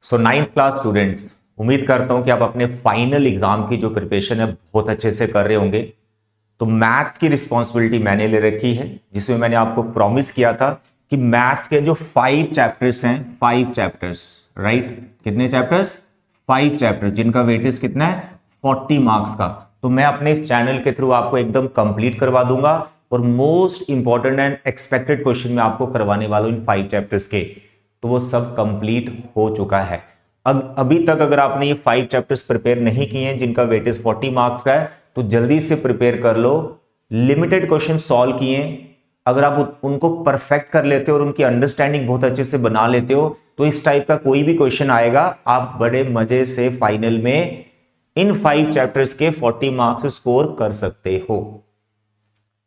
सो 9th class students, उम्मीद करता हूं कि आप अपने फाइनल एग्जाम की जो प्रिपरेशन है बहुत अच्छे से कर रहे होंगे। तो मैथ्स की रिस्पॉन्सिबिलिटी मैंने ले रखी है, जिसमें मैंने आपको प्रॉमिस किया था कि मैथ्स के जो 5 चैप्टर्स हैं, 5 चैप्टर्स, राइट, कितने चैप्टर्स? 5 चैप्टर्स, जिनका वेटेज कितना है? 40 मार्क्स का। तो मैं अपने इस चैनल के थ्रू आपको एकदम कंप्लीट करवा दूंगा और most important and expected question मैं आपको करवाने वाला हूं इन 5 चैप्टर्स के। तो वो सब कंप्लीट हो चुका है। अभी तक अगर आपने ये 5 चैप्टर्स प्रिपेयर नहीं किए हैं जिनका वेटेज 40 मार्क्स का है, तो जल्दी से प्रिपेयर कर लो। लिमिटेड क्वेश्चन सॉल्व किए, अगर आप उनको परफेक्ट कर लेते हो और उनकी अंडरस्टैंडिंग बहुत अच्छे से बना लेते हो, तो इस टाइप का कोई भी क्वेश्चन आएगा, आप बड़े मजे से फाइनल में इन 5 चैप्टर्स के 40 मार्क्स स्कोर कर सकते हो।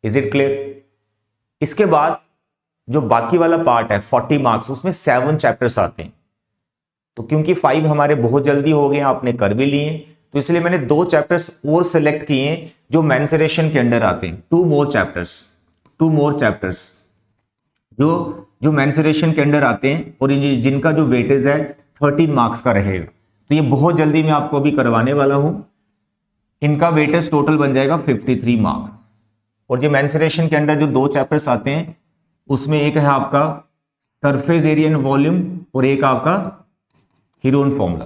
Is it clear? इसके बाद जो बाकी वाला पार्ट है 40 मार्क्स, उसमें 7 चैप्टर्स आते हैं। तो क्योंकि 5 हमारे बहुत जल्दी हो गए, आपने कर भी लिए, तो इसलिए मैंने 2 चैप्टर्स और सिलेक्ट किए जो मेंसुरेशन के अंडर आते हैं। 2 मोर चैप्टर्स जो मेंसुरेशन के अंडर आते हैं और जिनका जो वेटेज है 13 मार्क्स का रहेगा। तो ये बहुत जल्दी मैं आपको अभी करवाने वाला हूं। इनका वेटेज टोटल बन जाएगा 53 मार्क्स। और जो मेंसुरेशन के अंडर जो 2 चैप्टर्स आते हैं, उसमें एक है आपका सरफेस एरिया एंड वॉल्यूम और एक आपका हीरोन फॉर्मूला।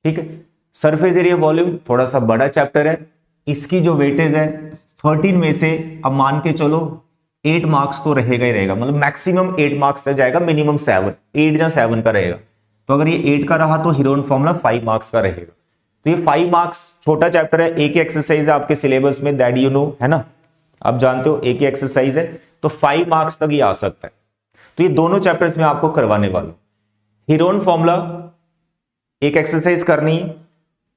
ठीक है, सरफेस एरिया वॉल्यूम थोड़ा सा बड़ा चैप्टर है, इसकी जो वेटेज है 13 में से अब मान के चलो 8 मार्क्स तो रहेगा ही रहेगा, मतलब मैक्सिमम 8 मार्क्स तक जाएगा, मिनिमम 7, 8 या 7 का रहेगा। तो अगर ये 8 का रहा तो हीरोन फॉर्मूला 5 मार्क्स का रहेगा। तो ये 5 मार्क्स छोटा चैप्टर है, एक ही एक्सरसाइज है आपके सिलेबस में, दैट यू नो, है ना, आप जानते हो एक ही एक्सरसाइज है, तो 5 मार्क्स तक ये आ सकता है। तो ये दोनों चैप्टर्स में आपको करवाने वाला हूं। हीरोन फॉर्मूला एक एक्सरसाइज करनी,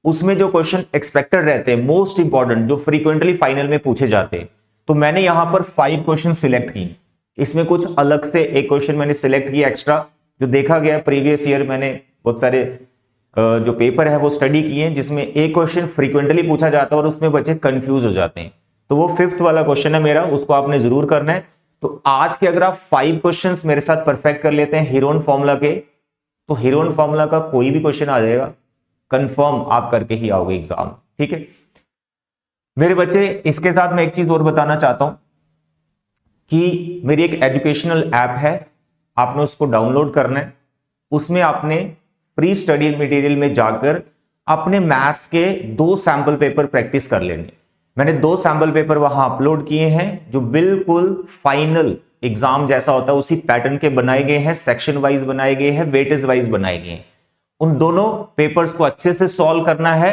उसमें जो क्वेश्चन एक्सपेक्टेड रहते हैं, मोस्ट इंपॉर्टेंट, जो फ्रीक्वेंटली फाइनल में पूछे जाते हैं, तो मैंने यहां पर 5 क्वेश्चन सिलेक्ट किए। इसमें कुछ अलग से एक क्वेश्चन मैंने सिलेक्ट किया एक्स्ट्रा, जो देखा गया प्रीवियस ईयर मैंने बहुत सारे जो पेपर है वो स्टडी किए, जिसमें एक क्वेश्चन फ्रीक्वेंटली पूछा जाता है और उसमें बच्चे कंफ्यूज हो जाते हैं। तो वो 5th वाला क्वेश्चन है मेरा, उसको आपने जरूर करना है। तो आज के अगर आप 5 क्वेश्चंस मेरे साथ परफेक्ट कर लेते हैं हीरोन फॉर्मूला के, तो हीरोन फॉर्मूला का कोई भी क्वेश्चन आ जाएगा, कंफर्म आप करके ही आओगे एग्जाम। ठीक है मेरे बच्चे, इसके साथ मैं एक चीज और बताना चाहता हूं कि मेरी एक एजुकेशनल ऐप है, आपने उसको डाउनलोड करना है। उसमें आपने प्री स्टडी मटेरियल में जाकर अपने मैथ्स के 2 सैंपल पेपर प्रैक्टिस कर लेने। मैंने 2 सैंपल पेपर वहां अपलोड किए हैं, जो बिल्कुल फाइनल एग्जाम जैसा होता है उसी पैटर्न के बनाए गए हैं, सेक्शन वाइज बनाए गए हैं, वेटेज वाइज बनाए गए हैं। उन दोनों पेपर्स को अच्छे से सॉल्व करना है,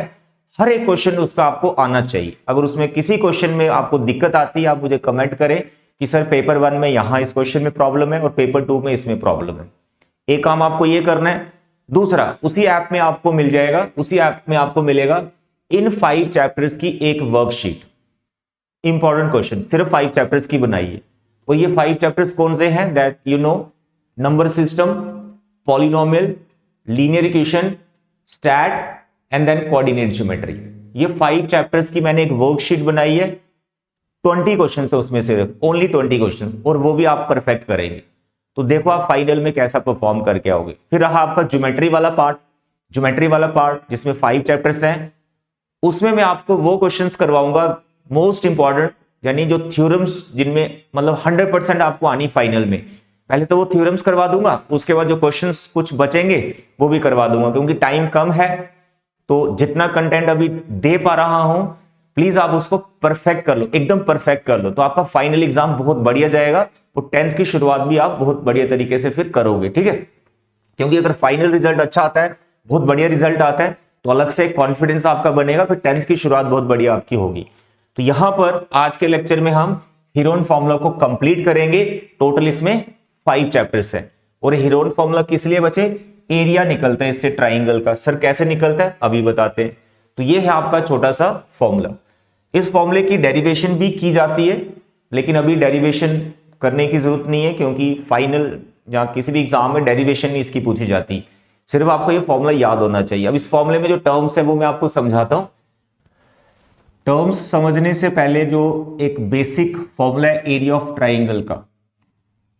हर एक क्वेश्चन उसका आपको आना चाहिए। अगर उसमें किसी क्वेश्चन में आपको दिक्कत आती है, आप मुझे कमेंट करें कि सर पेपर 1 में यहां इस क्वेश्चन में प्रॉब्लम है और पेपर 2 में इसमें प्रॉब्लम है। एक काम आपको ये करना है। दूसरा, उसी ऐप में आपको मिल जाएगा, उसी ऐप में आपको मिलेगा इन 5 चैप्टर्स की एक वर्कशीट, इंपॉर्टेंट क्वेश्चन सिर्फ 5 चैप्टर्स की बनाइए। और ये 5 चैप्टर्स कौन से हैं? That you know, number system, polynomial, linear equation, stat and then coordinate geometry. ये 5 चैप्टर्स की मैंने एक वर्कशीट बनाई है। 20 क्वेश्चन है उसमें, सिर्फ ओनली 20 क्वेश्चन, और वो भी आप परफेक्ट करेंगे। तो देखो आप फाइनल में कैसा परफॉर्म करके आओगे। फिर रहा आपका ज्योमेट्री वाला पार्ट जिसमें 5 चैप्टर्स हैं। उसमें मैं आपको वो क्वेश्चंस करवाऊंगा मोस्ट इंपॉर्टेंट, यानी जो थ्योरम्स जिनमें मतलब 100% आपको आनी फाइनल में। पहले तो वो थ्योरम्स करवा दूंगा, उसके बाद जो क्वेश्चंस कुछ बचेंगे वो भी करवा दूंगा, क्योंकि टाइम कम है। तो जितना कंटेंट अभी दे पा रहा हूं, प्लीज आप उसको परफेक्ट कर लो, एकदम परफेक्ट कर लो, तो आपका फाइनल एग्जाम बहुत बढ़िया जाएगा और 10th की शुरुआत भी आप बहुत बढ़िया तरीके से फिर करोगे। ठीक है, क्योंकि अगर फाइनल रिजल्ट अच्छा आता है, बहुत बढ़िया रिजल्ट आता है, तो अलग से कॉन्फिडेंस आपका बनेगा, फिर 10th की शुरुआत बहुत बढ़िया आपकी होगी। तो यहां पर आज के लेक्चर में हम हीरोन फॉर्मूला को कंप्लीट करेंगे। टोटल इसमें 5 चैप्टर्स है। और हीरोन फॉर्मूला किस लिए बचे? एरिया निकलता है इससे ट्राइंगल का। सर कैसे निकलता है, अभी बताते हैं। तो ये है आपका छोटा सा फॉर्मूला। इस फॉर्मूले की डेरिवेशन भी की जाती है, लेकिन अभी डेरिवेशन करने की जरूरत नहीं है, क्योंकि फाइनल या किसी भी एग्जाम में डेरिवेशन नहीं इसकी पूछी जाती, सिर्फ आपको ये फॉर्मूला याद होना चाहिए। अब इस फॉर्मूले में जो टर्म्स है वो मैं आपको समझाता हूं। टर्म्स समझने से पहले जो एक बेसिक फॉर्मूला है एरिया ऑफ ट्राइंगल का,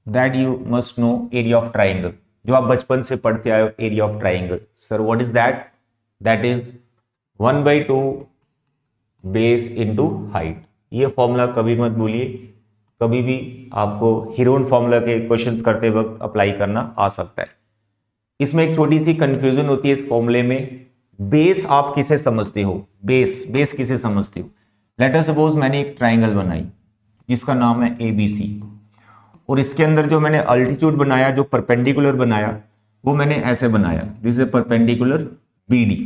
that you must know, area of triangle. जो आप बचपन से पढ़ते आए हो, area of triangle. Sir what is that? That is 1/2 base into height. ये फॉर्मूला कभी मत भूलिए, कभी भी आपको हीरोन फॉर्मूला के क्वेश्चंस करते वक्त अप्लाई करना आ सकता है। इसमें एक छोटी सी कंफ्यूजन होती है इस फॉर्मूले में, बेस आप किसे समझते हो? बेस किसे समझते हो? लेट अस सपोज मैंने एक ट्राइंगल बनाई जिसका नाम है ABC, और इसके अंदर जो मैंने अल्टीट्यूड बनाया, जो परपेंडिकुलर बनाया, वो मैंने ऐसे बनाया, दिस इज परपेंडिकुलर BD।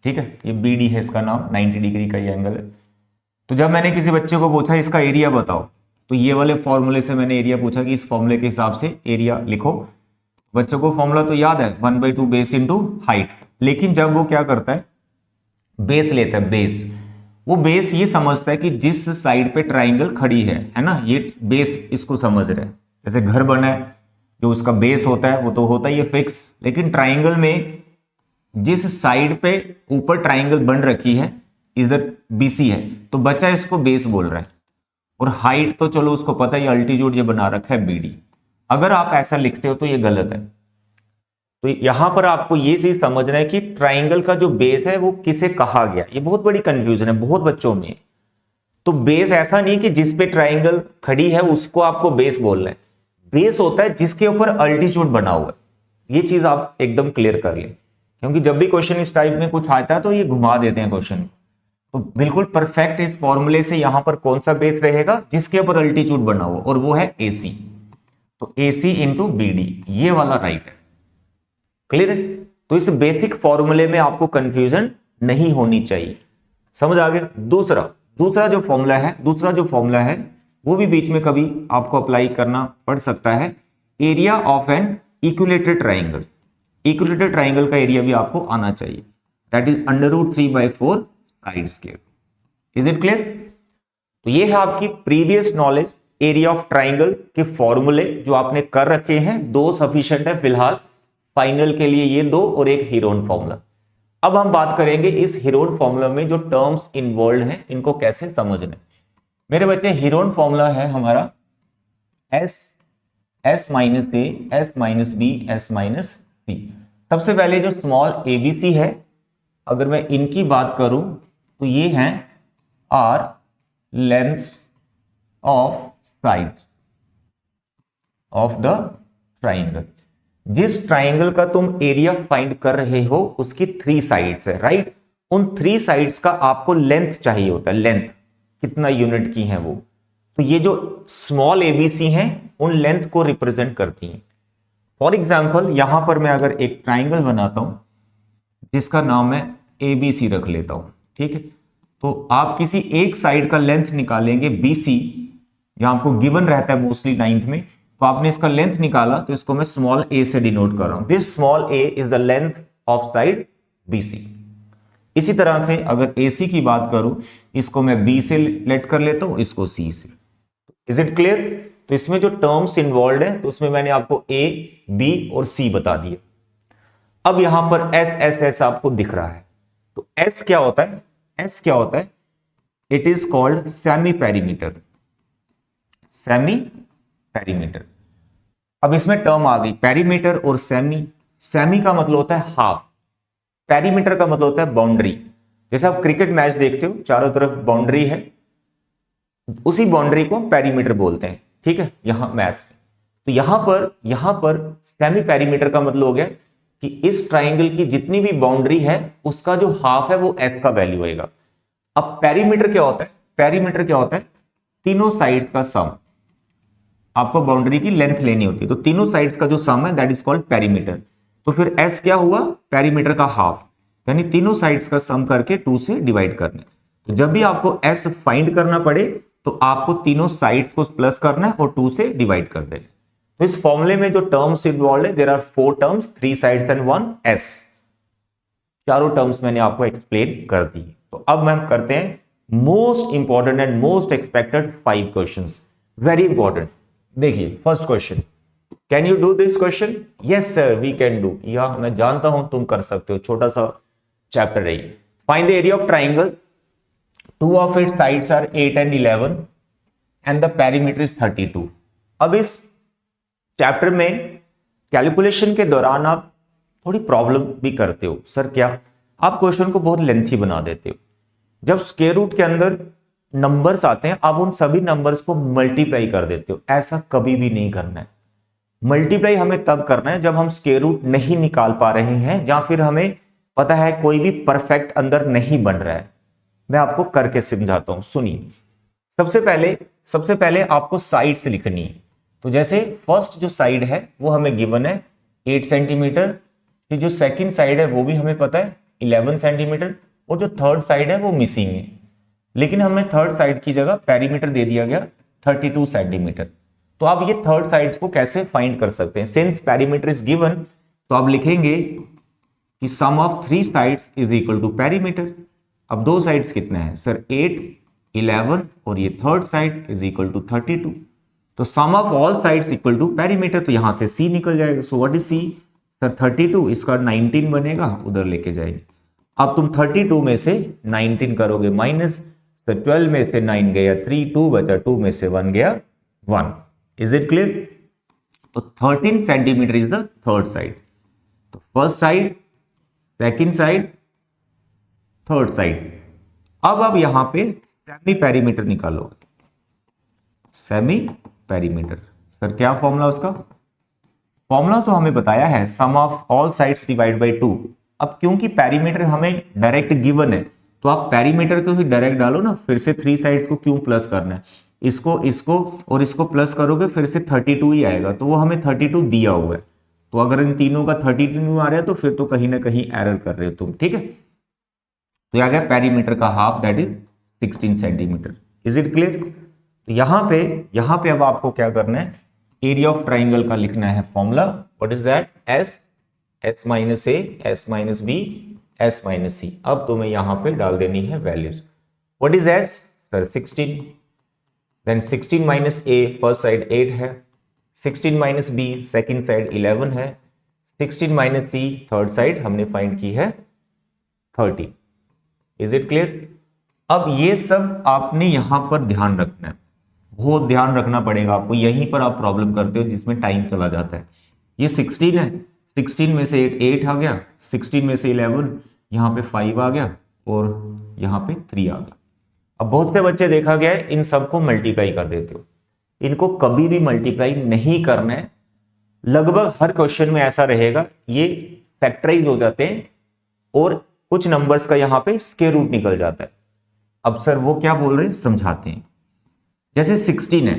ठीक है, ये BD है, इसका नाम 90 डिग्री का ये एंगल है। तो जब मैंने किसी बच्चे को पूछा इसका एरिया बताओ, तो ये वाले फॉर्मूले से मैंने एरिया पूछा कि इस फॉर्मूले के हिसाब से एरिया लिखो। बच्चों को फॉर्मूला तो याद है, 1/2 बेस इंटू हाइट। लेकिन जब वो क्या करता है, बेस लेता है, बेस, वो बेस ये समझता है कि जिस साइड पे ट्राइंगल खड़ी है ना, ये बेस इसको समझ रहा है। जैसे घर बना है, जो उसका बेस होता है वो तो होता ही है फिक्स, लेकिन ट्राइंगल में जिस साइड पे ऊपर ट्राइंगल बन रखी है, इधर BC है, तो बच्चा इसको बेस बोल रहा है। और हाइट तो चलो उसको पता है, अल्टीट्यूड ये बना रखा है BD। अगर आप ऐसा लिखते हो तो ये गलत है। तो यहां पर आपको ये चीज समझना है कि ट्राइंगल का जो बेस है वो किसे कहा गया। ये बहुत बड़ी कंफ्यूजन है बहुत बच्चों में। तो बेस ऐसा नहीं कि जिस पे ट्राइंगल खड़ी है उसको आपको बेस बोलना है। बेस होता है जिसके ऊपर अल्टीट्यूड बना हुआ है। ये चीज आप एकदम क्लियर कर लें, क्योंकि जब भी क्वेश्चन इस टाइप में कुछ आता है तो ये घुमा देते हैं क्वेश्चन। तो बिल्कुल परफेक्ट इस फॉर्मूले से यहां पर कौन सा बेस रहेगा, जिसके ऊपर अल्टीट्यूड बना हुआ, और वो है AC। तो AC इंटू BD, ये वाला राइट है। क्लियर है? तो इस बेसिक फॉर्मूले में आपको कंफ्यूजन नहीं होनी चाहिए। समझ आ गया? दूसरा जो फॉर्मूला है वो भी बीच में कभी आपको अप्लाई करना पड़ सकता है। Area of an equilateral triangle. Equilateral triangle का एरिया भी आपको आना चाहिए, that is √3/4 side square. Is it clear? तो ये है आपकी previous knowledge area of triangle के फॉर्मूले जो आपने कर रखे हैं। 2 सफिशिएंट है फिलहाल, फाइनल के लिए ये 2 और एक हीरोन फॉर्मूला। अब हम बात करेंगे इस हीरोन फॉर्मूला में जो टर्म्स इन्वॉल्व हैं इनको कैसे समझना है। मेरे बच्चे, हीरोन फॉर्मूला है हमारा S minus A, S minus B, S minus C। सबसे पहले जो स्मॉल ABC है, अगर मैं इनकी बात करूं तो ये हैं are length of side of the triangle. जिस ट्राइंगल का तुम एरिया फाइंड कर रहे हो उसकी 3 साइड्स है, राइट? उन 3 साइड्स का आपको लेंथ चाहिए होता है, लेंथ कितना यूनिट की है वो। तो ये जो स्मॉल ABC हैं उन लेंथ को रिप्रेजेंट करती हैं। फॉर एग्जाम्पल यहां पर मैं अगर एक ट्राइंगल बनाता हूं जिसका नाम है ABC रख लेता हूं, ठीक है? तो आप किसी एक साइड का लेंथ निकालेंगे BC, यहां आपको गिवन रहता है मोस्टली 9th में, तो आपने इसका लेंथ निकाला तो इसको मैं स्मॉल a से डिनोट कर रहा हूं। This small a is the length of side BC। इसी तरह से अगर AC की बात करूं, इसको मैं B से लेट कर लेता हूं, इसको C से। Is it clear? तो इसमें जो टर्म्स इन्वॉल्व है तो उसमें मैंने आपको A, B और C बता दिए। अब यहां पर S आपको दिख रहा है। तो S क्या होता है? S क्या होता है? It is called semi perimeter. Semi perimeter. अब इसमें टर्म आ गई पेरीमीटर और सेमी। सेमी का मतलब होता है हाफ, पेरीमीटर का मतलब होता है बाउंड्री। जैसे आप क्रिकेट मैच देखते हो, चारों तरफ बाउंड्री है, उसी बाउंड्री को पेरीमीटर बोलते हैं, ठीक है? यहां मैथ्स में तो यहां पर सेमी पेरीमीटर का मतलब हो गया कि इस ट्राइंगल की जितनी भी बाउंड्री है उसका जो हाफ है वो S का वैल्यू होगा। अब पेरीमीटर क्या होता है? पेरीमीटर क्या होता है? तीनों साइड्स का सम। आपको बाउंड्री की लेंथ लेनी होती है, तो तीनों साइड्स का जो सम है दैट इज कॉल्ड पेरीमीटर। तो फिर S क्या हुआ? पेरीमीटर का हाफ, यानी तीनों साइड्स का सम करके 2 से डिवाइड करना। तो जब भी आपको S फाइंड करना पड़े तो आपको तीनों साइड्स को प्लस करना है और 2 से डिवाइड कर देना। तो इस फॉर्मूले में जो टर्म्स इन्वॉल्व है, there are 4 terms, 3 sides and 1 S। चारों टर्म्स मैंने आपको एक्सप्लेन कर दी। तो अब हम करते हैं most important and most expected 5 questions, very important. देखिए first question, can you do this question? Yes sir we can do. या मैं जानता हूं तुम कर सकते हो, छोटा सा चैप्टर है। Find the area of triangle, 2 of its sides are 8 and 11 and the perimeter is 32। अब इस चैप्टर में कैलकुलेशन के दौरान आप थोड़ी प्रॉब्लम भी करते हो। सर क्या? आप क्वेश्चन को बहुत लेंथी बना देते हो। जब स्क्वायर रूट के अंदर नंबर्स आते हैं आप उन सभी नंबर्स को मल्टीप्लाई कर देते हो। ऐसा कभी भी नहीं करना है। मल्टीप्लाई हमें तब करना है जब हम स्क्वायर रूट नहीं निकाल पा रहे हैं, या फिर हमें पता है कोई भी परफेक्ट अंदर नहीं बन रहा है। मैं आपको करके समझाता हूं, सुनिए। सबसे पहले आपको साइड से लिखनी है। तो जैसे फर्स्ट जो साइड है वो हमें गिवन है 8 सेंटीमीटर, फिर जो सेकंड साइड है वो भी हमें पता है 11 सेंटीमीटर, और जो थर्ड साइड है वो मिसिंग है। लेकिन हमें थर्ड साइड की जगह पेरीमीटर दे दिया गया 32 सेंटीमीटर। तो आप ये थर्ड साइड को कैसे फाइंड कर सकते हैं? सिंस पेरीमीटर इज गिवन, तो आप लिखेंगे कि sum of 3 sides is equal to perimeter. अब दो साइड्स कितने हैं सर? 8, 11, और ये third side is equal to 32। तो sum of all sides equal to perimeter, तो यहां से सी निकल जाएगा। So what is C sir? 32, इसका 19 बनेगा, उधर लेके जाएंगे। अब तुम 32 में से 19 करोगे माइनस, तो 12 में से 9 गया 3, 2 बचा, 2 में से 1 गया 1। Is it clear? तो 13 centimetre is the third side. तो first side, second side, third side. अब यहां पे सेमी पेरीमीटर निकालोगे। सेमी पेरीमीटर सर क्या फॉर्मूला उसका? फॉर्मूला तो हमें बताया है sum of all sides divide by 2। अब क्योंकि पेरीमीटर हमें डायरेक्ट गिवन है, तो आप पेरीमीटर को ही डायरेक्ट डालो ना, फिर से 3 साइड्स को क्यों प्लस करना है? इसको और इसको प्लस करोगे फिर से 32 ही आएगा, तो वो हमें 32 दिया हुआ है। तो अगर इन तीनों का 32 आ रहा है तो फिर तो कहीं ना कहीं एरर कर रहे हो तुम, ठीक है। तो आ गया पेरीमीटर का half, that is 16 centimetre. Is it clear? तो यहां पे अब आपको क्या करना है? एरिया ऑफ ट्राइंगल का लिखना है formula. What is that? S minus A, S minus B, S minus C. अब तुम्हें यहां पे डाल देनी है values. What is S sir? 16। Then 16 minus A, first side 8 है, 16 माइनस बी, सेकेंड साइड 11 है, 16 माइनस सी, थर्ड साइड हमने फाइंड की है 30। Is it clear? अब ये सब आपने यहां पर ध्यान रखना है, बहुत ध्यान रखना पड़ेगा आपको। यहीं पर आप प्रॉब्लम करते हो जिसमें टाइम चला जाता है। ये 16 है, 16 में से 8 आ गया, 16 में से 11, यहां पे 5 आ गया, और यहां पे 3 आ गया। अब बहुत से बच्चे देखा गया है इन सबको मल्टीप्लाई कर देते हो। इनको कभी भी मल्टीप्लाई नहीं करना है। लगभग हर क्वेश्चन में ऐसा रहेगा, ये फैक्टराइज हो जाते हैं और कुछ नंबर्स का यहां पे स्क्वायर रूट निकल जाता है। अब सर वो क्या बोल रहे हैं समझाते हैं। जैसे 16 है,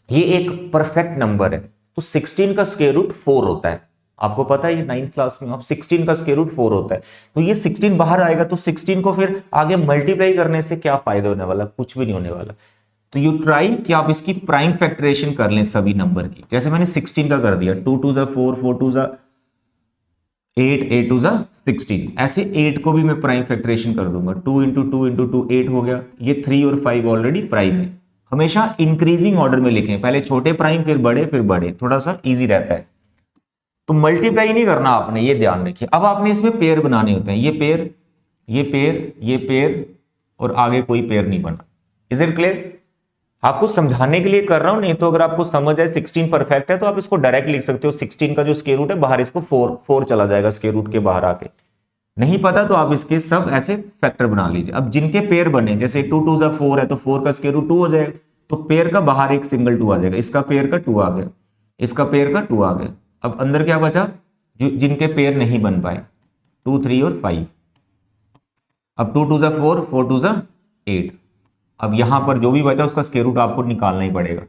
ये एक परफेक्ट नंबर है, तो 16 का स्क्वायर रूट 4 होता है। आपको पता है ये 9th क्लास में आप 16 का स्क्वायर रूट 4 होता है। तो ये 16 बाहर आएगा, तो 16 को फिर आगे मल्टीप्लाई करने से क्या फायदा होने वाला? कुछ भी नहीं होने वाला। तो यू ट्राई कि आप इसकी प्राइम फैक्टराइजेशन कर लें सभी नंबर की। जैसे मैंने 16 का कर दिया, 2 2 जा 4, 4 2 जा 8, 8 2 जा 16। ऐसे 8 को भी मैं प्राइम फैक्टराइजेशन कर दूंगा, 2 इंटू 2 इंटू 2 8 हो गया। ये 3 और 5 ऑलरेडी प्राइम है। हमेशा इंक्रीजिंग ऑर्डर में लिखें, पहले छोटे प्राइम फिर बड़े, थोड़ा सा इजी रहता है। तो मल्टीप्लाई नहीं करना आपने, ये ध्यान रखिए। अब आपने इसमें पेयर बनाने होते हैं, ये पेयर, ये पेयर, ये पेयर, और आगे कोई पेयर नहीं बना। Is it clear? आपको समझाने के लिए कर रहा हूं, नहीं तो अगर आपको समझ आए 16 परफेक्ट है तो आप इसको डायरेक्ट लिख सकते हो। 16 का जो स्क्वायर रूट है बाहर, इसको 4 चला जाएगा स्क्वायर रूट के बाहर आके। नहीं पता तो आप इसके सब ऐसे फैक्टर बना लीजिए। अब जिनके पेयर बने, जैसे 2 2 जा 4 है, तो 4 का स्क्वायर रूट 2 हो जाएगा, तो पेयर का बाहर एक सिंगल 2 आ जाएगा। इसका पेयर का 2 आ गया, इसका पेयर का 2 आ गया। अब अंदर क्या बचा? जिनके पेयर नहीं बन पाए, 2 3 और 5। अब 2 2 जा 4, 4 2 जा 8। अब यहां पर जो भी बचा उसका स्क्वायर रूट आपको निकालना ही पड़ेगा।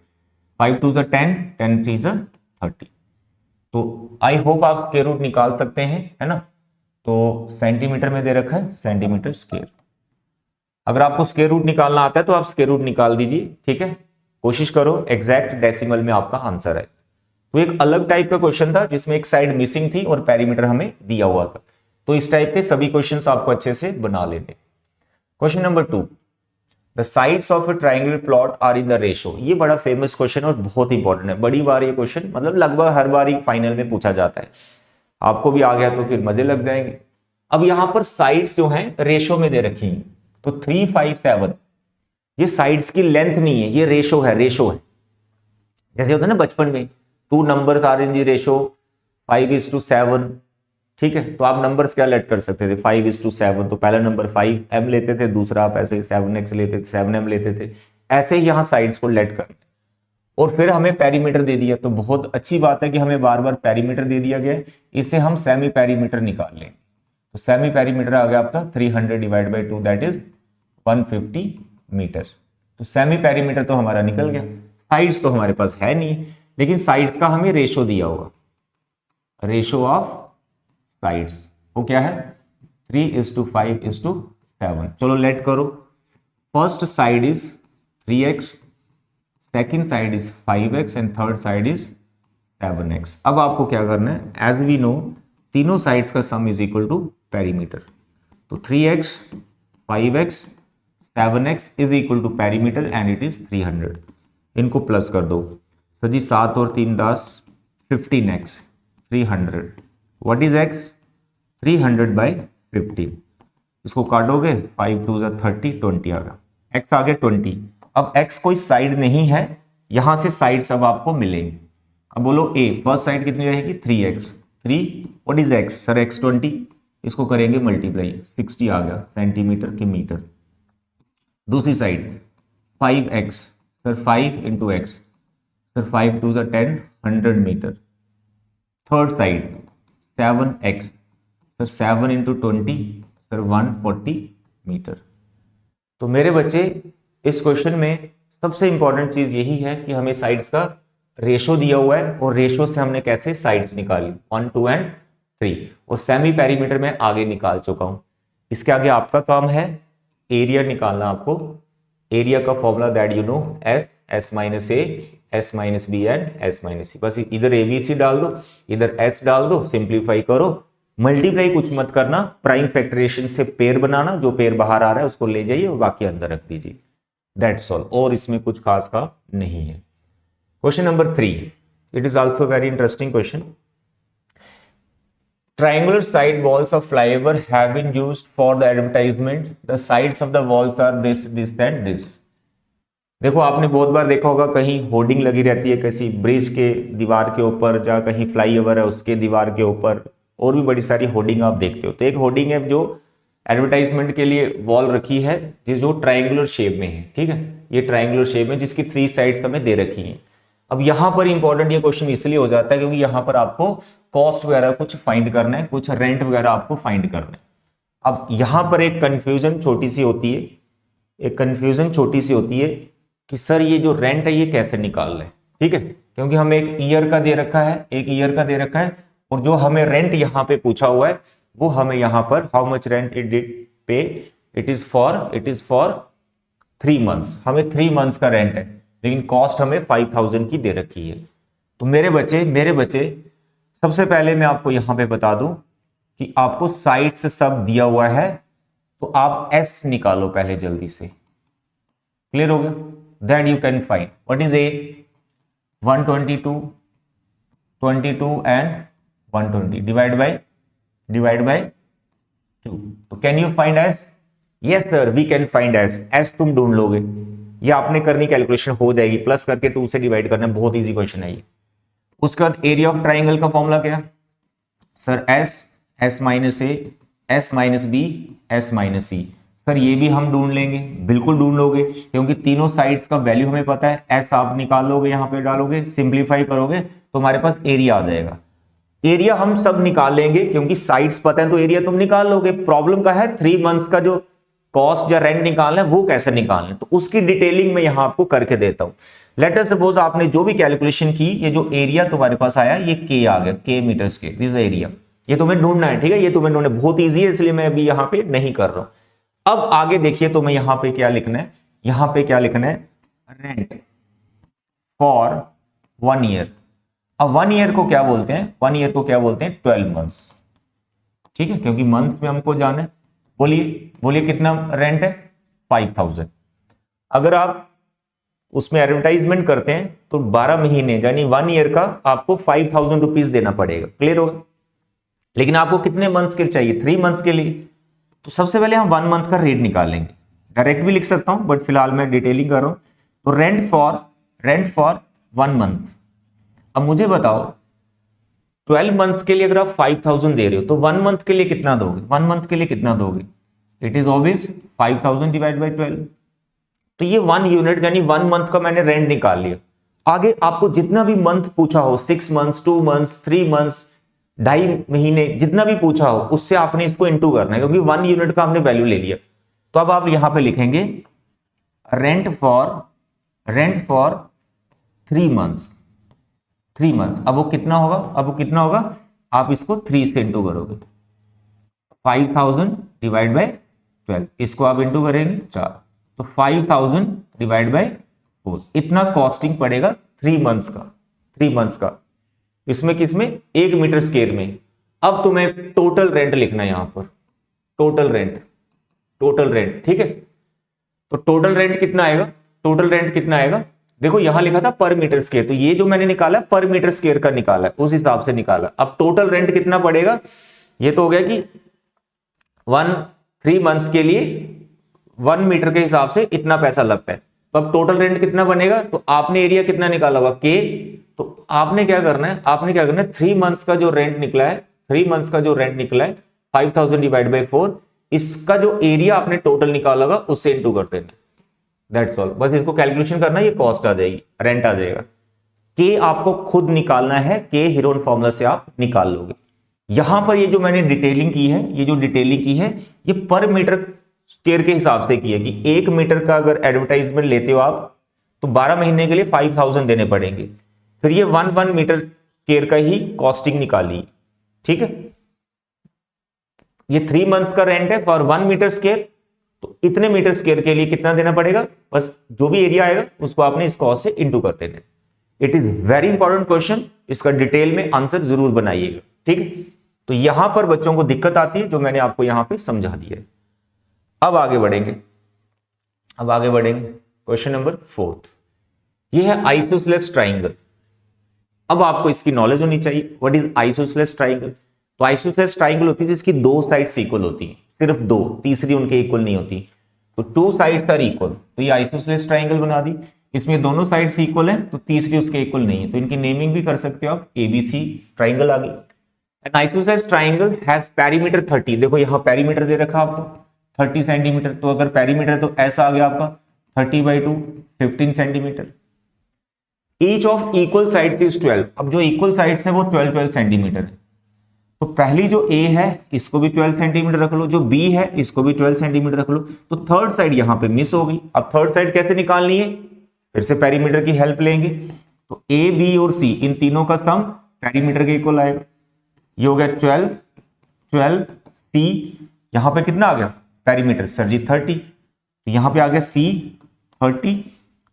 5 2 जा 10, 10 3 जा 30। तो आई होप आप स्क्वायर रूट निकाल सकते हैं, है ना। तो सेंटीमीटर में दे रखा है सेंटीमीटर स्क्वायर। अगर आपको स्क्वायर रूट निकालना आता है तो आप स्क्वायर रूट निकाल दीजिए, ठीक है। कोशिश करो एग्जैक्ट डेसिमल में आपका आंसर है। तो एक अलग टाइप का क्वेश्चन था जिसमें एक साइड मिसिंग थी और पेरीमीटर हमें दिया हुआ था। तो इस टाइप के सभी क्वेश्चंस आपको अच्छे से बना लेने। Question number 2, the sides of a triangular plot are in the ratio. ये बड़ा फेमस क्वेश्चन और बहुत इंपॉर्टेंट है। बड़ी बार ये क्वेश्चन मतलब लगभग हर बार ही फाइनल में पूछा जाता है। आपको भी आ गया तो फिर मजे लग जाएंगे। अब यहां पर साइड्स जो हैं रेशो में दे रखी हैं, तो 3 5 7 ये साइड्स की लेंथ नहीं है, ये रेशो है, रेशो है। जैसे होता है ना बचपन में, 2 numbers are in the ratio 5:7, ठीक है। तो आप नंबर्स क्या लेट कर सकते थे, 5:7, तो पहला नंबर 5m लेते थे, दूसरा आप ऐसे 7x लेते थे, 7m लेते थे, ऐसे ही यहाँ साइड्स को लेट करना। और फिर हमें पेरीमीटर दे दिया, तो बहुत अच्छी बात है कि हमें बार बार पेरीमीटर दे दिया गया है, इससे हम सेमी पेरीमीटर निकाल लेंगे। तो सेमी पेरीमीटर आ गया आपका 300 divide by 2, that is 150 metre. तो सेमी पेरीमीटर तो हमारा निकल गया। साइड्स तो हमारे पास है नहीं, लेकिन साइड्स का हमें रेशो दिया होगा, रेशो ऑफ साइड्स वो क्या है 3:5:7। चलो लेट करो, first side is 3x, second side is 5x and third side is 7x। अब आपको क्या करना है, एज वी नो तीनों साइड्स का sum is equal to perimeter. तो 3x 5x 7x is equal to perimeter and it is 300। इनको plus कर दो, सर जी 7 और 3 10, 15x 300। What is x, 300 by 15। इसको काटोगे 5 2 30, 20 आ गया, x आ गया 20। अब x कोई साइड नहीं है, यहां से साइड सब आपको मिलेंगे। अब बोलो a, फर्स्ट साइड कितनी रहेगी 3x, 3, what is x, sir x 20, इसको करेंगे मल्टीप्लाई, 60 आ गया सेंटीमीटर के मीटर। दूसरी side 5x, sir 5 into x, sir 5 2 10, 100 metre. Third side 7x, sir 7 into 20, sir 140 metre. तो मेरे बच्चे इस क्वेश्चन में सबसे इंपॉर्टेंट चीज यही है कि हमें साइड्स का रेशो दिया हुआ है, और रेशो से हमने कैसे साइड्स निकाली 1 2 एंड 3, और सेमी पेरीमीटर में आगे निकाल चुका हूं। इसके आगे आपका काम है एरिया निकालना। आपको एरिया का formula that you know, s minus a, s minus B and s minus C. बस इधर abc डाल दो, इधर s डाल दो, सिंप्लीफाई करो, मल्टीप्लाई कुछ मत करना, प्राइम फैक्टराइजेशन से पेयर बनाना, जो पेयर बाहर आ रहा है उसको ले जाइए और बाकी अंदर रख दीजिए, दैट्स ऑल। और इसमें कुछ खास का नहीं है। Question number 3, it is also very interesting question. Triangular side walls of flyover have been used for the advertisement. The sides of the walls are this, this and this. देखो आपने बहुत बार देखा होगा कहीं होर्डिंग लगी रहती है, किसी ब्रिज के दीवार के ऊपर, या कहीं फ्लाईओवर है उसके दीवार के ऊपर, और भी बड़ी सारी होर्डिंग आप देखते हो। तो एक होर्डिंग है जो एडवर्टाइजमेंट के लिए वॉल रखी है, जो ट्राइंगुलर शेप में है, ठीक है, ये ट्राइंगुलर शेप में जिसकी 3 साइड्स हमें दे रखी हैं। अब यहां पर इंपॉर्टेंट ये क्वेश्चन इसलिए हो जाता है क्योंकि यहां पर आपको कॉस्ट वगैरह कुछ फाइंड करना है, कुछ रेंट वगैरह आपको फाइंड करना है। अब यहां पर एक कंफ्यूजन छोटी सी होती है, कि सर ये जो रेंट है ये कैसे निकाल रहे हैं, ठीक है, क्योंकि हमें एक ईयर का दे रखा है, और जो हमें रेंट यहां पे पूछा हुआ है वो हमें यहां पर how much rent it did पे, इट इज फॉर 3 मंथ्स, हमें 3 मंथ्स का रेंट है, लेकिन कॉस्ट हमें 5000 की दे रखी है। तो मेरे बच्चे सबसे पहले मैं आपको यहां पे बता दूं कि आपको साइड से सब दिया हुआ है, तो आप एस निकालो पहले जल्दी से, क्लियर हो गया, that you can find what is a 122 22 and 120 divide by 2। तो can you find S, yes sir we can find S तुम ढूंढ लोगे, ये आपने करनी कैलकुलेशन हो जाएगी, प्लस करके 2 से डिवाइड करना, बहुत इजी क्वेश्चन है ये। उसके बाद एरिया ऑफ ट्राइंगल का फॉर्मूला क्या, sir S minus A, S minus B, S minus C. Sir ये भी हम ढूंढ लेंगे, बिल्कुल ढूंढ लोगे, क्योंकि तीनों साइड्स का वैल्यू हमें पता है। एस आप निकाल लोगे, यहां पे डालोगे, सिंप्लीफाई करोगे तो हमारे पास एरिया आ जाएगा। एरिया हम सब निकाल लेंगे क्योंकि साइड्स पता है, तो एरिया तुम निकाल लोगे। प्रॉब्लम का है 3 मंथ्स का जो कॉस्ट या रेंट निकालना है वो कैसे निकालना है, तो उसकी डिटेलिंग में यहां आपको करके देता हूं। लेट अस सपोज आपने जो भी कैलकुलेशन की, ये जो एरिया तुम्हारे पास आया ये के आ गया, के मीटर्स के, दिस एरिया, ये तुम्हें ढूंढना है, ठीक है, ये तुम्हें ढूंढना बहुत ईजी है, इसलिए मैं अभी यहां पे नहीं कर रहा हूं। अब आगे देखिए, तुम्हें यहां पे क्या लिखना है, रेंट फॉर 1 ईयर। अब 1 ईयर को क्या बोलते हैं, 12 मंथ्स, ठीक है, क्योंकि मंथ्स में हमको जाना है। बोलिए कितना रेंट है 5000। अगर आप उसमें एडवर्टाइजमेंट करते हैं तो 12 महीने यानी 1 ईयर का आपको 5000 रुपीज देना पड़ेगा, क्लियर होगा। लेकिन आपको कितने मंथ्स के चाहिए, 3 मंथ्स के लिए, तो सबसे पहले हम 1 मंथ का रेट निकालेंगे। डायरेक्ट भी लिख सकता हूं बट फिलहाल मैं डिटेलिंग कर रहा हूं। तो रेंट फॉर 1 मंथ। अब मुझे बताओ 12 मंथ्स के लिए अगर आप 5000 दे रहे हो तो 1 मंथ के लिए कितना दोगे, 1 मंथ के लिए कितना दोगे, it is obvious 5000 divide by 12। तो ये 1 यूनिट यानी 1 मंथ का मैंने रेंट निकाल लिया। आगे आपको जितना भी मंथ पूछा हो, 6 मंथ्स, 2 मंथ्स, 3 मंथ्स, 2.5 महीने, जितना भी पूछा हो उससे आपने इसको इंटू करना है, क्योंकि 1 यूनिट का हमने वैल्यू ले लिया। तो अब आप यहां पे लिखेंगे रेंट फॉर 3 मंथ्स, 3 मंथ। अब वो कितना होगा, आप इसको 3 से इंटू करोगे, 5000 डिवाइड बाय 12, इसको आप इंटू करेंगे 4, तो 5000 डिवाइड बाय 4, इतना कॉस्टिंग पड़ेगा 3 मंथ्स का, 3 मंथ्स का। इसमें किसमें, 1 मीटर स्क्वायर में। अब तुम्हें टोटल रेंट लिखना है यहां पर, टोटल रेंट, ठीक है। तो टोटल रेंट कितना आएगा, देखो यहां लिखा था पर मीटर स्क्वायर, तो ये जो मैंने निकाला पर मीटर स्क्वायर का निकाला है, उस हिसाब से निकाला। अब टोटल रेंट कितना पड़ेगा, ये तो हो गया कि 3 मंथ्स के लिए 1 मीटर के हिसाब से इतना पैसा लगता है। तो अब टोटल रेंट कितना बनेगा, तो आपने एरिया कितना निकाला होगा, के। तो आपने क्या करना है, 3 मंथ्स का जो रेंट निकला है 5000 डिवाइड बाई 4, इसका जो एरिया आपने टोटल निकाला होगा उससे इंटू कर देना, दैट्स ऑल। बस इसको कैलकुलेशन करना है, ये कॉस्ट आ जाएगी, रेंट आ जाएगा। के आपको खुद निकालना है, के हीरोन फॉर्मूला से आप निकाल लोगे। यहां पर ये जो मैंने डिटेलिंग की है, ये पर मीटर स्क्वायर के हिसाब से की है कि 1 मीटर का अगर एडवर्टाइजमेंट लेते हो आप तो 12 महीने के लिए 5000 देने पड़ेंगे। फिर ये 1 मीटर स्क्वायर का ही कॉस्टिंग निकाली, ठीक है। ये 3 मंथ्स का रेंट है फॉर 1 मीटर स्क्वायर, तो इतने मीटर स्क्वायर के लिए कितना देना पड़ेगा, बस जो भी एरिया आएगा उसको आपने इस कॉस्ट से इंटू कर देना। It is very important question, इसका डिटेल में आंसर जरूर बनाइएगा, ठीक है। तो यहां पर बच्चों को दिक्कत आती है, जो मैंने आपको यहां पे समझा दिया है। अब आगे बढ़ेंगे क्वेश्चन नंबर 4, ये है आइसोसेलेस ट्राइंगल। अब आपको इसकी नॉलेज होनी चाहिए, व्हाट इज आइसोसेलेस ट्राइंगल। तो आइसोसेलेस ट्राइंगल होती है जिसकी 2 साइड्स इक्वल होती हैं, सिर्फ 2, तीसरी उनके इक्वल नहीं होती। तो 2 साइड्स आर इक्वल, तो ये आइसोसेलेस ट्राइंगल बना दी। इसमें दोनों साइड्स इक्वल हैं तो तीसरी उसके इक्वल नहीं है, तो इनकी नेमिंग भी कर सकते हो आप, एबीसी ट्राइंगल आ गई। N isosceles triangle has perimeter 30, देखो यहां पेरीमीटर दे रखा आपको 30 सेंटीमीटर, तो अगर पेरीमीटर है तो ऐसा आ गया आपका 30/2 15 centimetre. Each of equal sides is 12, अब जो इक्वल साइड्स है वो 12 सेंटीमीटर है। तो पहली जो ए है इसको भी 12 सेंटीमीटर रख लो, जो बी है इसको भी 12 सेंटीमीटर रख लो। तो थर्ड साइड यहां पे मिस हो गई। अब थर्ड साइड कैसे निकालनी है, फिर से पेरीमीटर की हेल्प लेंगे। तो ए, बी और सी, इन तीनों का सम पेरीमीटर के इक्वल आएगा। ये हो गया 12 सी, यहां पे कितना आ गया पेरीमीटर, सर जी 30, तो यहां पे आ गया सी 30,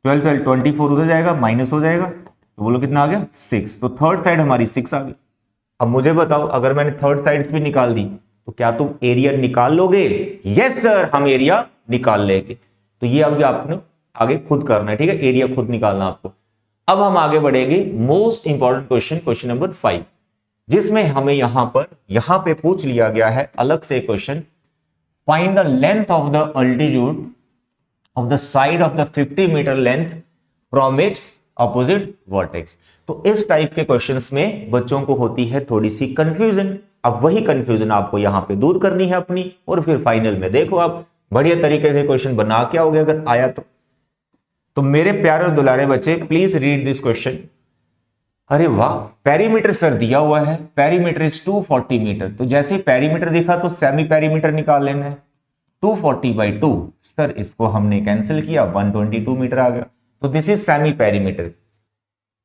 12 24 उधर जाएगा, माइनस हो जाएगा, तो बोलो कितना आ गया 6। तो थर्ड साइड हमारी 6 आ गई। अब मुझे बताओ, अगर मैंने थर्ड साइड्स भी निकाल दी तो क्या तुम एरिया निकाल लोगे? यस सर, हम एरिया निकाल लेंगे। तो ये अब आपने आगे खुद करना है, ठीक है, एरिया खुद निकालना आपको। अब हम आगे बढ़ेंगे मोस्ट इंपॉर्टेंट क्वेश्चन नंबर 5, जिसमें हमें यहां पे पूछ लिया गया है अलग से question, find the length of the altitude of the side of the 50 metre length from its opposite vertex. तो इस टाइप के क्वेश्चंस में बच्चों को होती है थोड़ी सी कंफ्यूजन। अब वही कंफ्यूजन आपको यहां पे दूर करनी है अपनी, और फिर फाइनल में देखो आप बढ़िया तरीके से क्वेश्चन बना के आओगे अगर आया तो मेरे प्यारे और दुलारे बच्चे प्लीज रीड दिस क्वेश्चन। अरे वाह, पेरीमीटर सर दिया हुआ है, पेरीमीटर इज 240 मीटर, तो जैसे पेरीमीटर दिखा तो सेमी पेरीमीटर निकाल लेना है। 240/2, सर इसको हमने कैंसिल किया, 122 मीटर आ गया, तो this is semi perimeter.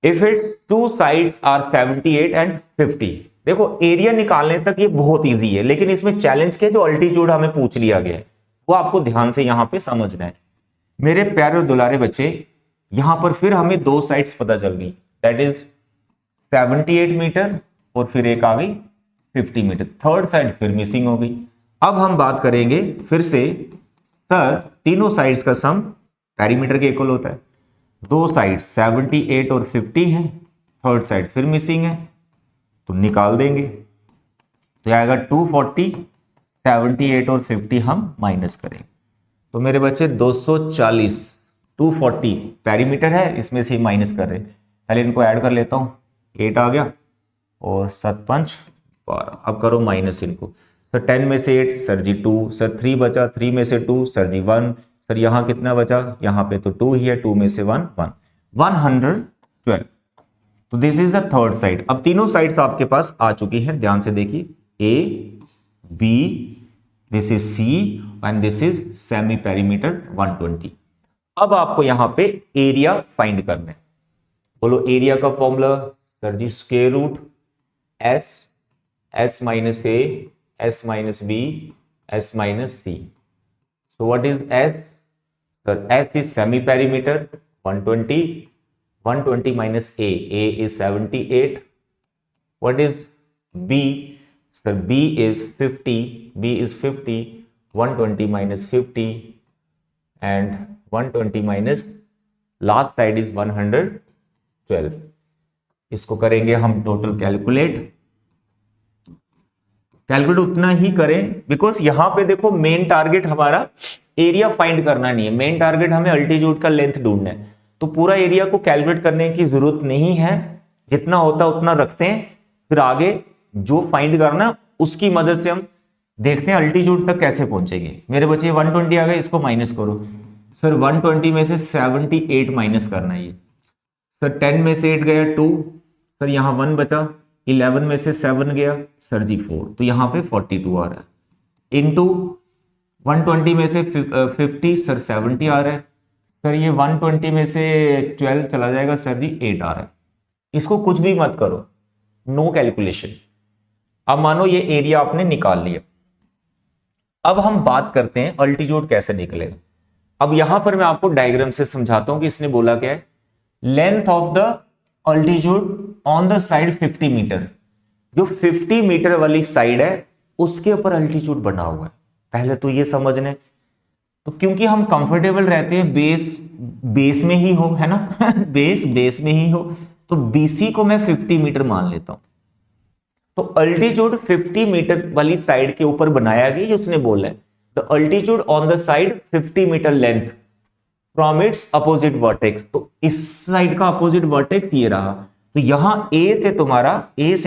If its 2 sides are 78 and 50, देखो एरिया निकालने तक ये बहुत इजी है, लेकिन इसमें चैलेंज के जो अल्टीट्यूड हमें पूछ लिया गया है वो आपको ध्यान से यहां पे समझना है। मेरे प्यारे और दुलारे बच्चे, यहां पर फिर हमें 2 साइड्स पता चल गई, दैट इज 78 मीटर और फिर एक आ गई 50 मीटर, थर्ड साइड फिर मिसिंग हो गई। अब हम बात करेंगे फिर से, सर तीनों साइड्स का सम पेरीमीटर के इक्वल होता है, 2 साइड 78 और 50 हैं, थर्ड साइड फिर मिसिंग है, तो निकाल देंगे, तो आएगा 240, 78 और 50 हम माइनस करेंगे, तो मेरे बच्चे 240, 240 पेरीमीटर है, इसमें से माइनस कर रहे हैं, पहले इनको ऐड कर लेता हूं, 8 आ गया, और 7 5 12। अब करो माइनस इनको। सर 10 में से 8 सर जी 2, सर 3 बचा, 3 में से 2 सर जी 1, सर यहाँ कितना बचा, यहाँ पे तो 2 ही है, 2 में से 1 1, 112। तो this is the third side. अब तीनों साइड्स आपके पास आ चुकी हैं, ध्यान से देखिए, A B, this is C and this is semi perimeter 120। अब आपको यहां पे एरिया फाइंड करना है। बोलो एरिया का formula, sir ji square root S, S minus A, S minus B, S minus C. So what is S? Sir S is semi perimeter 120, 120 minus A is 78. What is B? Sir, B is 50, B is 50, 120 minus 50 and 120 minus last side is 112. इसको करेंगे हम total calculate उतना ही करें, because यहां पे देखो main target हमारा area find करना नहीं है, मेन टारगेट हमें अल्टीट्यूड का लेंथ ढूंढना है। तो पूरा एरिया को कैलकुलेट करने की जरूरत नहीं है, जितना होता उतना रखते हैं, फिर आगे जो फाइंड करना उसकी मदद से हम देखते हैं अल्टीट्यूड तक कैसे पहुंचेंगे। मेरे बच्चे 120 आ गए, इसको माइनस करो। सर 120 में से 78 माइनस करना है। सर 10 में से 8 गया 2, सर यहाँ 1 बचा, 11 में से 7 गया सर जी 4, तो यहाँ पे 42 आ रहा है, इनटू 120 में से 50 सर 70 आ रहा है, सर ये 120 में से 12 चला जाएगा सर जी 8 आ रहा है। इसको कुछ भी मत करो, नो कैलकुलेशन। अब मानो ये एरिया आपने निकाल लिया। अब हम बात करते हैं अल्टीट्यूड कैसे निकलेगा। अब यहां पर मैं आपको डायग्राम से समझाता हूं कि इसने बोला क्या है। Length of the altitude on the side 50 metre, जो 50 मीटर वाली साइड है उसके ऊपर अल्टीट्यूड बना हुआ है। पहले तो ये समझने, तो क्योंकि हम कंफर्टेबल रहते हैं बेस में ही हो, है ना बेस में ही हो, तो बीसी को मैं 50 मीटर मान लेता हूं। तो अल्टीट्यूड 50 मीटर वाली साइड के ऊपर बनाया गया, उसने बोला है the altitude on the side 50 metre length from its opposite vertex. तो इस साइड का अपोजिट वर्टेक्स ये रहा, तो यहां ए से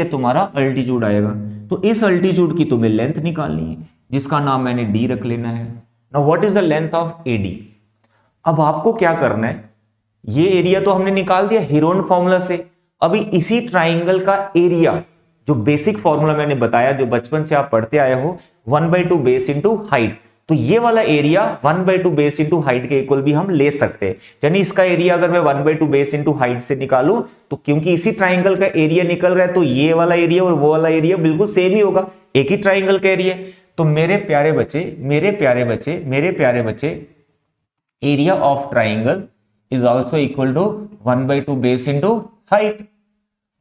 तुम्हारा अल्टीट्यूड आएगा। तो इस अल्टीट्यूड की तुम्हें लेंथ निकालनी है, जिसका नाम मैंने डी रख लेना है। Now what is the length of AD? अब आपको क्या करना है, ये एरिया तो हमने निकाल दिया हेरोन फॉर्मूला से। अभी इसी ट्राइंगल का एरिया, जो बेसिक फॉर्मूला मैंने बताया, जो बचपन से आप पढ़ते आए हो, 1/2 बेस इंटू हाइट, तो ये वाला एरिया 1/2 बेस इंटू हाइट के इक्वल भी हम ले सकते हैं। यानी इसका एरिया अगर मैं 1/2 बेस इंटू हाइट से निकालूं, तो क्योंकि इसी ट्राइंगल का एरिया निकल रहा है, तो ये वाला एरिया और वो वाला एरिया बिल्कुल सेम ही होगा, एक ही ट्राइंगल का एरिया। तो मेरे प्यारे बच्चे, area of triangle is also equal to 1/2 base into height.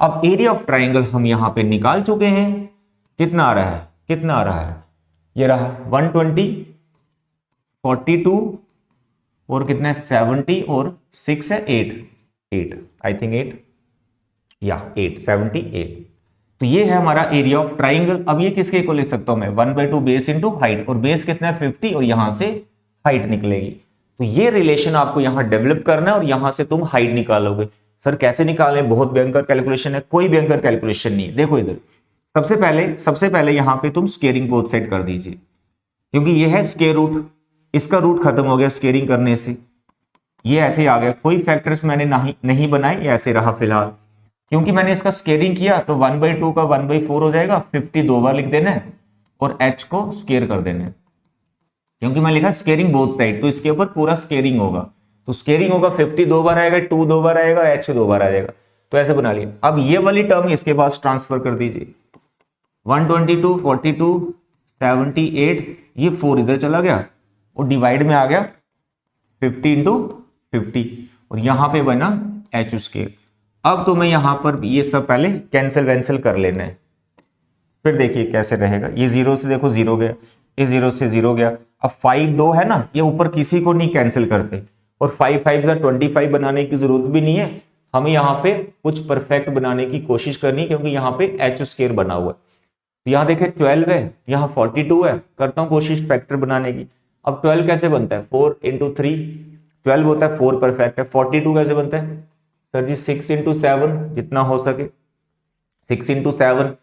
अब एरिया ऑफ ट्राइंगल हम यहां पे निकाल चुके हैं। कितना आ रहा है? ये रहा 120, 42 और कितना है 70 और 6 है 8 आई थिंक 8 या 8 78। तो ये है हमारा एरिया ऑफ ट्राइंगल। अब ये किसके इक्वल ले सकता हूं मैं? 1/2 बेस इंटू हाइट, और बेस कितना है 50 और यहां से हाइट निकलेगी। तो ये रिलेशन आपको यहां डेवलप करना है और यहां से तुम हाइट निकालोगे। सर कैसे निकालें? बहुत भयंकर कैलकुलेशन है। कोई भयंकर कैलकुलेशन नहीं है। देखो इधर सबसे पहले यहां पे तुम स्केयरिंग बोथ साइड कर दीजिए, क्योंकि ये है स्केयर रूट, इसका रूट खत्म हो गया स्केयरिंग करने से, ये ऐसे ही आ गया। कोई फैक्टर्स मैंने नहीं बनाए, ये ऐसे रहा फिलहाल। क्योंकि मैंने इसका स्केयरिंग किया तो 1/2 का 1/4 हो जाएगा, 50 दो बार लिख देना है और h को स्केयर कर देना है। क्योंकि मैं लिखा स्केयरिंग बोथ साइड, तो इसके ऊपर पूरा स्केयरिंग होगा। तो स्केयरिंग होगा, 50 दो बार आएगा, 2 दो बार आएगा, h दो बार आ जाएगा। तो ऐसे बना लिया। अब ये वाली टर्म इसके पास ट्रांसफर कर दीजिए, 122, 42, 78, ये 4 इधर चला गया और डिवाइड में आ गया 50 इंटू 50 और यहां पे बना h स्केयर। अब तुम्हें यहां पर ये सब पहले कैंसिल कर लेना है, फिर देखिए कैसे रहेगा। ये 0 से देखो 0 गया, ये 0 से 0 गया। अब 5 2 है ना, ये ऊपर किसी को नहीं कैंसिल करते, और 5 5 25 बनाने की जरूरत भी नहीं है। हमें यहाँ पे कुछ परफेक्ट बनाने की कोशिश करनी, क्योंकि यहाँ पे h स्केयर बना हुआ है। तो यहाँ देखे 12 है, यहाँ 42 है, करता हूँ कोशिश फैक्टर बनाने की। अब 12 कैसे बनता है? 4 इंटू 3 12 होता है, 4 परफेक्ट है। 42 कैसे बनता है? सर जी 6 इंटू 7, जितना हो सके 6 इंटू 7,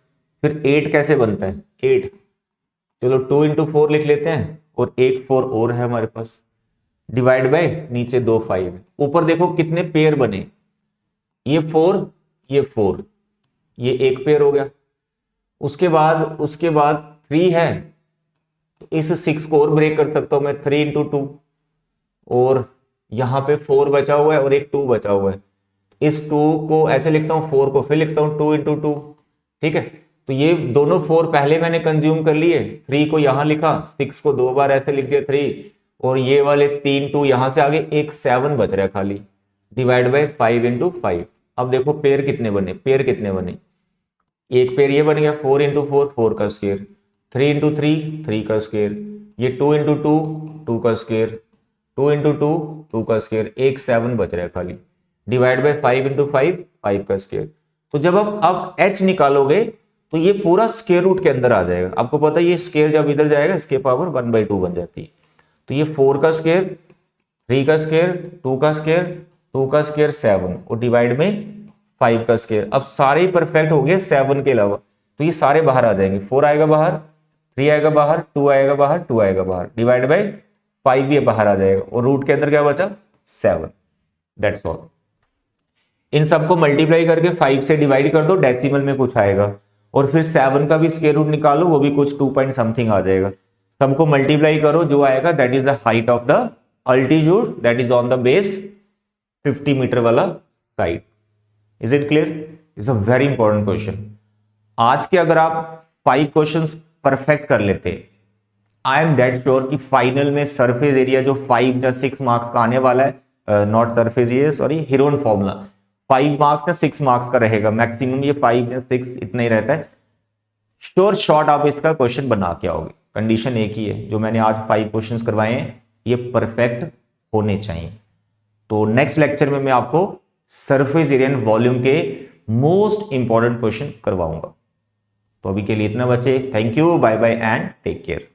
फिर 8 कैसे बनता है 8, चलो 2 इंटू 4 लिख लेते हैं, और एक 4 और है हमारे पास, डिवाइड बाय नीचे 2 5 है, ऊपर देखो कितने पेयर बने, ये 4 ये 4, ये एक पेयर हो गया। उसके बाद 3 है, तो इस 6 को और ब्रेक कर सकता हूं मैं, 3 इंटू 2, और यहां पे 4 बचा हुआ है और एक 2 बचा हुआ है, इस 2 को ऐसे लिखता हूं, 4 को फिर लिखता हूं 2 इंटू 2, ठीक है। तो ये दोनों 4 पहले मैंने कंज्यूम कर लिए, 3 को यहां लिखा, 6 को 2 बार ऐसे लिख दिया 3, और ये वाले 3 2 यहां से आगे, एक 7 बच रहा है खाली, डिवाइड बाय 5 इंटू 5। अब देखो पेयर कितने बने, एक पेयर ये बन गया 4 इंटू 4 4 का स्क्वायर, 3 इंटू 3 3 का स्क्वायर, ये 2 इंटू 2 2 का स्क्वायर, 2 इंटू 2 2 का स्क्वायर, एक 7 बच रहा है खाली, डिवाइड बाय 5 इंटू 5 5 का स्क्वायर। तो जब आप h निकालोगे तो ये पूरा स्क्वायर रूट के अंदर आ जाएगा। आपको पता है ये स्क्वायर जब इधर जाएगा इसके पावर 1/2 बन जाती है। तो ये 4 का स्क्वायर, 3 का स्क्वायर, 2 का स्क्वायर, 2 का स्क्वायर 7, और डिवाइड में 5 का स्क्वायर। अब सारे ही परफेक्ट हो गए 7 के अलावा, तो ये सारे बाहर आ जाएंगे, 4 आएगा बाहर, 3 आएगा बाहर, 2 आएगा बाहर, 2 आएगा बाहर, डिवाइड बाय 5 भी बाहर आ जाएगा, और रूट के अंदर क्या बचा 7। That's all. इन सबको मल्टीप्लाई करके 5 से डिवाइड कर दो, डेसिमल में कुछ आएगा, और फिर 7 का भी स्क्वायर रूट निकालो, वो भी कुछ 2 पॉइंट समथिंग आ जाएगा। सबको मल्टीप्लाई करो, जो आएगा that is the height of the altitude that is on the base 50 metre वाला side. Is it clear? Is a very important question. आज के अगर आप 5 क्वेश्चंस परफेक्ट कर लेते, आई एम डेड श्योर कि फाइनल में सरफेस एरिया जो 5 या 6 मार्क्स का आने वाला है, not surface area sorry, Heron formula 5 marks या 6 मार्क्स का रहेगा मैक्सिमम, ये 5 या 6 इतना ही रहता है। श्योर शॉर्ट आप इसका क्वेश्चन बना के आओगे। कंडीशन एक ही है, जो मैंने आज 5 क्वेश्चंस करवाए हैं ये परफेक्ट होने चाहिए। तो नेक्स्ट लेक्चर में मैं आपको सरफेस एरिया एंड वॉल्यूम के मोस्ट इंपॉर्टेंट क्वेश्चन करवाऊंगा। तो अभी के लिए इतना बचे। Thank you, bye bye and take care.